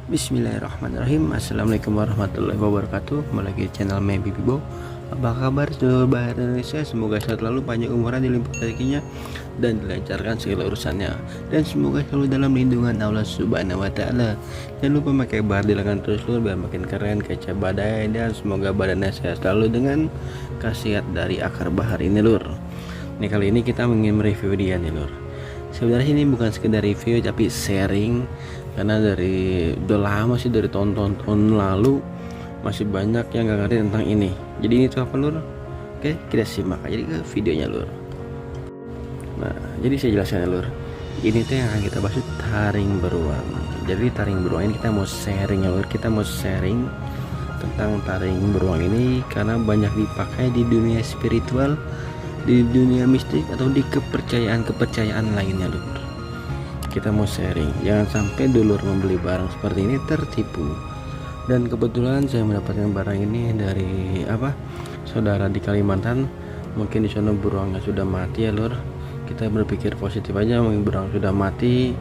Bismillahirrahmanirrahim. Assalamualaikum warahmatullahi wabarakatuh. Kembali lagi di channel Maybe Bibo. Apa kabar seluruh bahasa Indonesia? Semoga selalu panjang umuran, dilimpah rezekinya, dan dilancarkan segala urusannya. Dan semoga selalu dalam lindungan Allah Subhanahu Wa Taala. Jangan lupa pakai bar di lengan terus lur, biar makin keren kaca badai. Dan semoga badannya sehat selalu dengan khasiat dari akar bahar ini lur. Nih kali ini kita ingin mereview dia nih lur. Sebenarnya ini bukan sekedar review tapi sharing, karena dari udah lama sih, dari tahun-tahun lalu masih banyak yang gak ngerti tentang ini. Jadi ini tuh apa lur? Oke, kita simak aja ke videonya lur. Nah, jadi saya jelaskan ya lur. Ini tuh yang akan kita bahas taring beruang. Jadi taring beruang ini kita mau sharing ya lur. Kita mau sharing tentang taring beruang ini karena banyak dipakai di dunia spiritual, di dunia mistik, atau di kepercayaan lainnya lur. Kita mau sharing, jangan sampai dulur membeli barang seperti ini tertipu. Dan kebetulan saya mendapatkan barang ini dari saudara di Kalimantan. Mungkin di sana beruangnya sudah mati ya lur. Kita berpikir positif aja, mungkin beruang sudah mati,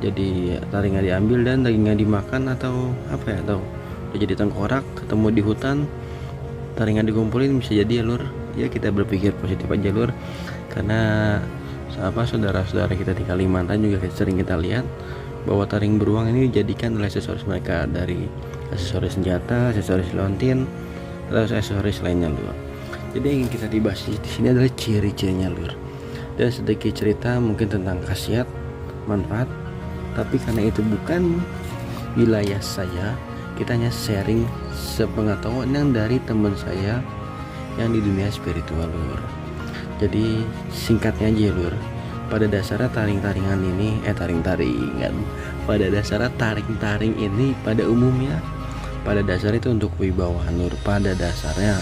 jadi taringnya diambil dan dagingnya dimakan, atau atau jadi tengkorak, ketemu di hutan, taringnya dikumpulin, bisa jadi ya lur. Ya kita berpikir positif aja lur, karena saudara-saudara kita di Kalimantan juga sering kita lihat bahwa taring beruang ini dijadikan oleh aksesoris mereka, dari aksesoris senjata, aksesoris lontin, atau aksesoris lainnya lur. Jadi yang ingin kita dibahas di sini adalah ciri-cirinya lur, dan sedikit cerita mungkin tentang khasiat, manfaat. Tapi karena itu bukan wilayah saya, kita hanya sharing sepengetahuan yang dari teman saya yang di dunia spiritual lur. Jadi singkatnya aja lur, pada dasarnya taring-taringan ini pada dasarnya taring-taring ini pada umumnya, pada dasar itu untuk kewibawaan lur. Pada dasarnya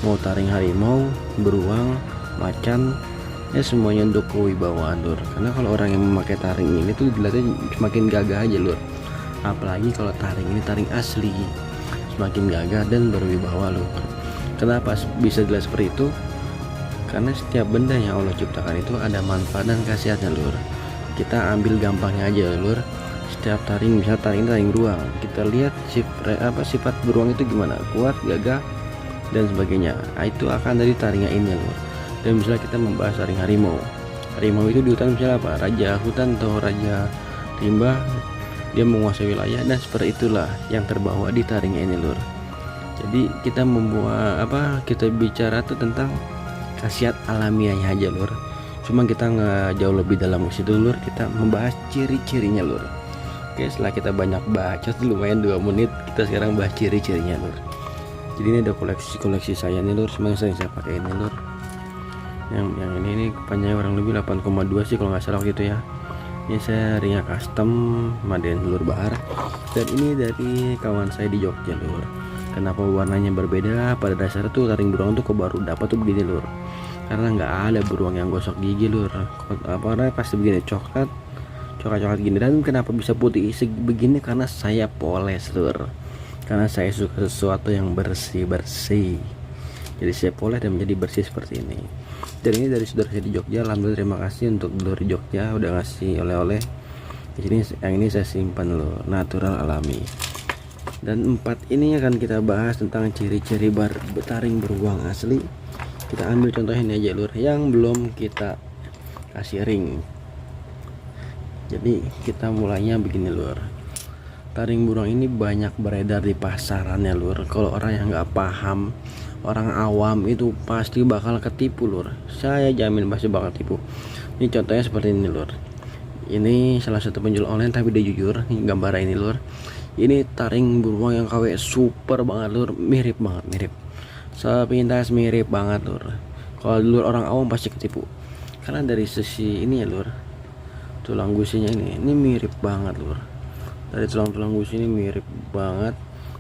mau taring harimau, beruang, macan, ya semuanya untuk kewibawaan lur. Karena kalau orang yang memakai taring ini tuh dilihatnya semakin gagah aja lur. Apalagi kalau taring ini taring asli, semakin gagah dan berwibawa lur. Kenapa bisa jelas seperti itu? Karena setiap benda yang Allah ciptakan itu ada manfaat dan khasiatnya lur. Kita ambil gampangnya aja lur. Setiap taring, misal taring beruang, kita lihat sifat beruang itu gimana, kuat, gagah, dan sebagainya. Itu akan dari taringnya ini lur. Dan misalnya kita membahas taring harimau. Harimau itu di hutan misalnya raja hutan atau raja rimba, dia menguasai wilayah, dan seperti itulah yang terbawa di taringnya ini lur. Jadi kita kita bicara tuh tentang khasiat alamiahnya aja lur. Cuma kita nggak jauh lebih dalam ke situ lur, kita membahas ciri-cirinya lur. Oke, setelah kita banyak baca lumayan 2 menit, kita sekarang bahas ciri-cirinya lur. Jadi ini ada koleksi saya nih lur, semuanya sering saya pakai ini lur. Yang ini panjangnya kurang lebih 8,2 sih kalau nggak salah gitu ya. Ini saya ringnya custom Maden lur bahar, dan ini dari kawan saya di Jogja lur. Kenapa warnanya berbeda? Pada dasarnya tuh taring beruang tuh baru dapat tuh begini lur, karena nggak ada beruang yang gosok gigi lur. Warnanya pasti begini, coklat gini. Dan kenapa bisa putih begini? Karena saya poles lur, karena saya suka sesuatu yang bersih, jadi saya poles dan menjadi bersih seperti ini. Dan ini dari saudara saya di Jogja. Alhamdulillah, terima kasih untuk saudara di Jogja udah ngasih oleh-oleh. Di sini yang ini saya simpan lur, natural alami. Dan 4 ini akan kita bahas tentang ciri-ciri taring beruang asli. Kita ambil contoh ini aja lur, yang belum kita kasih ring. Jadi kita mulainya begini lur. Taring beruang ini banyak beredar di pasaran ya lur. Kalau orang yang nggak paham, orang awam itu pasti bakal ketipu lur. Saya jamin pasti bakal tipu. Ini contohnya seperti ini lur. Ini salah satu penjual online tapi dia jujur. Ini gambar ini lur. Ini taring beruang yang KW super banget lur, mirip. Sepintas mirip banget lur. Kalau lur orang awam pasti ketipu. Karena dari sisi ini ya lur, tulang gusinya ini mirip banget lur. Dari tulang gusi ini mirip banget.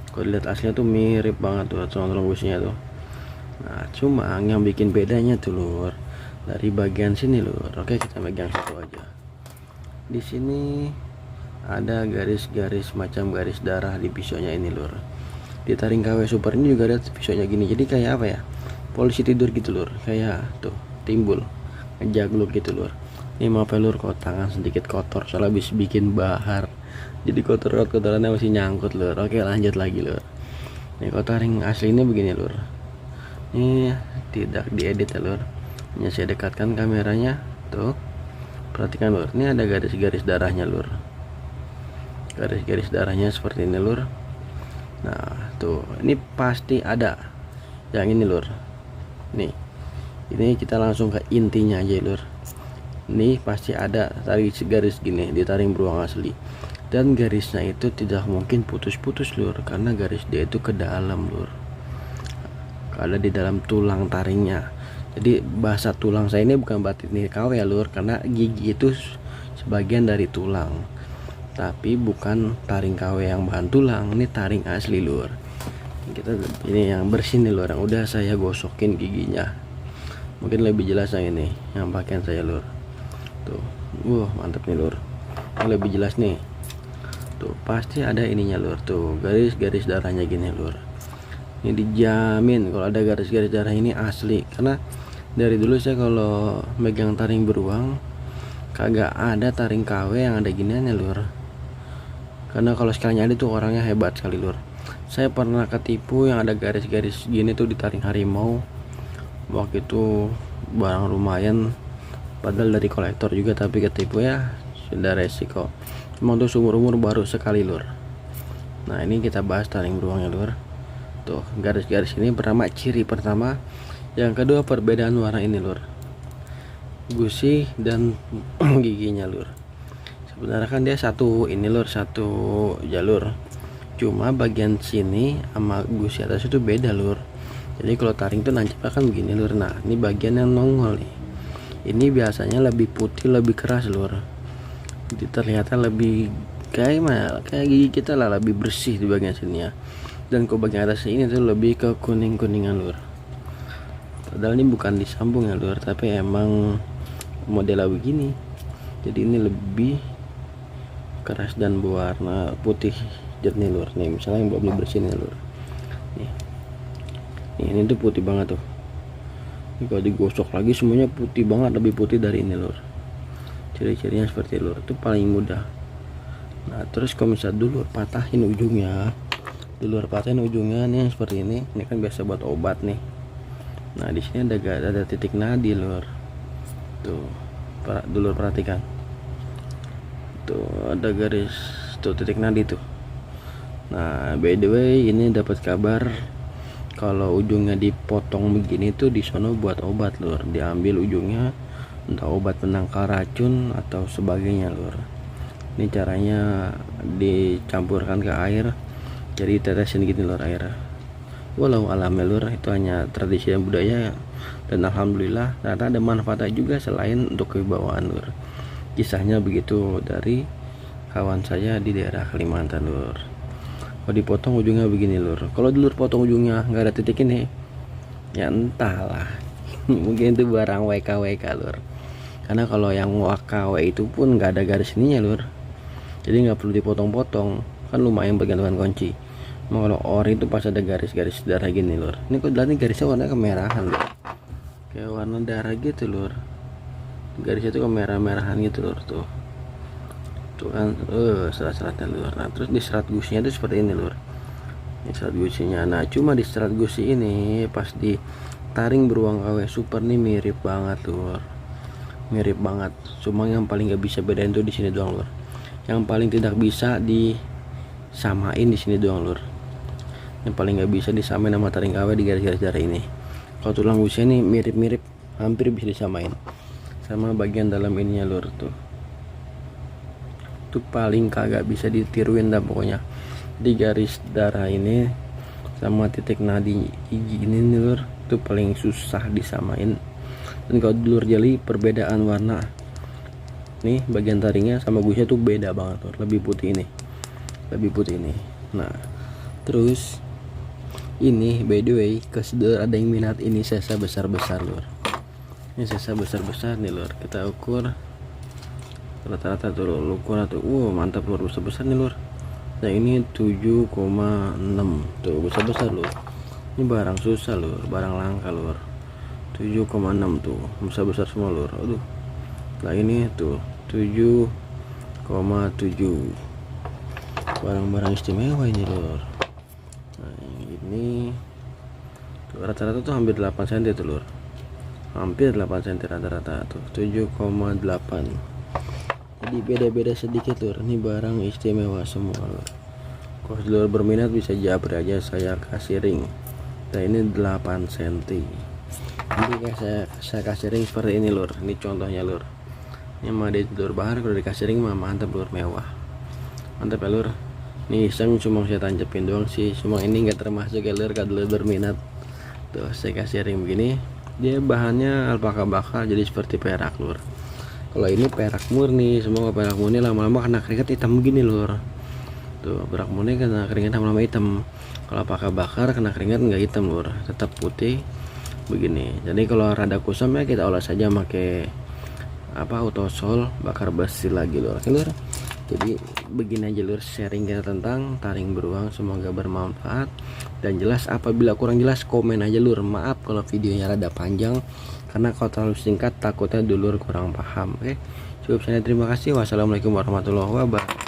Kalau dilihat aslinya tuh mirip banget tuh tulang gusinya tuh. Nah, cuma yang bikin bedanya tuh lur, dari bagian sini lur. Oke, kita pegang satu aja. Di sini ada garis-garis macam garis darah di pisaunya ini lur. Di taring KW super ini juga ada pisaunya gini. Jadi kayak polisi tidur gitu lur. Kayak tuh timbul ngejagluk gitu lur. Ini maaf ya lur, kalau tangan sedikit kotor soalnya habis bikin bahar jadi kotorannya masih nyangkut lur. Oke, lanjut lagi lur. Ini kalau taring asli ini begini lur, ini tidak diedit ya lur, hanya saya dekatkan kameranya tuh. Perhatikan lur, ini ada garis-garis darahnya lur, garis-garis darahnya seperti ini lur. Nah tuh, ini pasti ada yang ini lur. Nih, ini kita langsung ke intinya aja lur. Ini pasti ada garis gini di taring beruang asli, dan garisnya itu tidak mungkin putus-putus lur, karena garis dia itu ke dalam lur, ada di dalam tulang taringnya. Jadi bahasa tulang saya ini bukan berarti ini KW ya lur, karena gigi itu sebagian dari tulang, tapi bukan taring KW yang bahan tulang. Ini taring asli lur. Kita ini yang bersih nih lur, yang udah saya gosokin giginya. Mungkin lebih jelas yang ini, yang pakaian saya lur. Tuh, mantap nih lur. Yang lebih jelas nih. Tuh, pasti ada ininya lur. Tuh, garis-garis darahnya gini lur. Ini dijamin kalau ada garis-garis darah ini asli, karena dari dulu saya kalau megang taring beruang kagak ada taring KW yang ada ginian ya lur. Karena kalau sekalinya ada tuh orangnya hebat sekali lur. Saya pernah ketipu yang ada garis-garis gini tuh di taring harimau. Waktu itu barang lumayan, padahal dari kolektor juga, tapi ketipu ya sudah resiko. Cuma tuh seumur-umur baru sekali lur. Nah ini kita bahas taring beruang ya lur. Tuh, garis-garis ini pertama ciri pertama. Yang kedua perbedaan warna ini lur, gusi dan giginya lur. Sebenarnya kan dia satu ini lur, satu jalur, cuma bagian sini sama gusi atas itu beda lur. Jadi kalau taring itu nancap kan begini lur. Nah ini bagian yang nongol nih, ini biasanya lebih putih, lebih keras lur. Jadi terlihatnya lebih kayak mana, kayak gigi kita lah, lebih bersih di bagian sini ya. Dan kalau bagian atas ini tuh lebih ke kuning-kuningan lur. Padahal ini bukan disambung ya lur, tapi emang model begini. Jadi ini lebih keras dan berwarna putih jernih lur. Nih misalnya yang belum dibersihin ya lur. Nih, ini tuh putih banget tuh. Ini kalau digosok lagi semuanya putih banget, lebih putih dari ini lur. Ciri-cirinya seperti lur, itu paling mudah. Nah terus kalau misalnya dulur patahin ujungnya, nih yang seperti ini. Ini kan biasa buat obat nih. Nah di sini ada titik nadi lur. Tuh, dulur perhatikan. Tuh ada garis tuh titik nadi tuh. Nah by the way ini dapat kabar kalau ujungnya dipotong begini tuh di sono buat obat lur. Diambil ujungnya entah obat penangkal racun atau sebagainya lur. Ini caranya dicampurkan ke air, jadi tetesin gini lur air. Walau alam ya lur, itu hanya tradisi dan budaya, dan alhamdulillah ternyata ada manfaatnya juga selain untuk kewibawaan lur. Kisahnya begitu dari kawan saya di daerah Kalimantan lur. Kalau dipotong ujungnya begini lur. Kalau dulur potong ujungnya nggak ada titik ini, ya entahlah. Mungkin itu barang WKWK lur. Karena kalau yang WKW itu pun nggak ada garis ininya lur. Jadi nggak perlu dipotong-potong, kan lumayan bergantungan kunci. Kalau ori itu pas ada garis-garis darah gini lur. Ini kok dilihat garisnya warna kemerahan lur, kayak warna darah gitu lur. Garisnya itu kemerah-merahan gitu lur. Tuh kan serat-seratnya lur. Nah terus di serat gusinya itu seperti ini lur. Ini serat gusinya. Nah cuma di serat gusi ini pas di taring beruang KW super nih mirip banget lur, mirip banget. Cuma yang paling gak bisa bedain tuh di sini doang lur. Yang paling tidak bisa disamain di sini doang lur. Yang paling gak bisa disamain sama taring KW di garis-garis darah ini. Kalau tulang gusinya nih mirip-mirip, hampir bisa disamain sama bagian dalam ininya lur. Tuh paling kagak bisa ditiruin dah pokoknya. Di garis darah ini sama titik nadi gigi ini nih lur, itu paling susah disamain. Dan kalau dulur jeli perbedaan warna nih, bagian taringnya sama gusinya tuh beda banget lur. Lebih putih ini. Nah terus ini by the way kesedor ada yang minat ini sesa besar-besar lur. Ini sesa besar-besar nih lur. Kita ukur rata-rata tuh lur, ukuran tuh mantap lur, besar-besar nih lur. Nah ini 7,6 tuh, besar-besar lur. Ini barang susah lur, barang langka lur. 7,6 tuh, besar-besar semua lur. Aduh. Nah ini tuh 7,7. barang-barang istimewa ini lur. Nah ini rata-rata tuh hampir 8 cm tuh lur, hampir 8 cm rata-rata tuh 7,8. jadi beda-beda sedikit lur. Ini barang istimewa semua lur. Kalau lur berminat bisa japri aja, saya kasih ring. Nah ini 8 cm. Jadi saya kasih ring seperti ini lur. Ini contohnya lur. Ini mah di lur bahar kalau dikasih ring mah mantap lur, mewah. Mantap ya lur. Ini iseng cuma saya tancepin doang sih. Cuma ini enggak termasuk ya lur kalau lur berminat. Tuh saya kasih ring begini. Dia bahannya alpaka bakar jadi seperti perak lur. Kalau ini perak murni, semua perak murni lama-lama kena keringat hitam begini lur. Tuh perak murni kena keringat lama-lama hitam. Kalau alpaka bakar kena keringat nggak hitam lur, tetap putih begini. Jadi kalau rada kusam ya kita olah saja pakai autosol bakar besi lagi lur. Oke lur. Jadi begini aja lur sharing kita tentang taring beruang, semoga bermanfaat dan jelas. Apabila kurang jelas komen aja lur. Maaf kalau videonya rada panjang karena kalau terlalu singkat takutnya dulur kurang paham. Oke, cukup saya, terima kasih. Wassalamualaikum warahmatullahi wabarakatuh.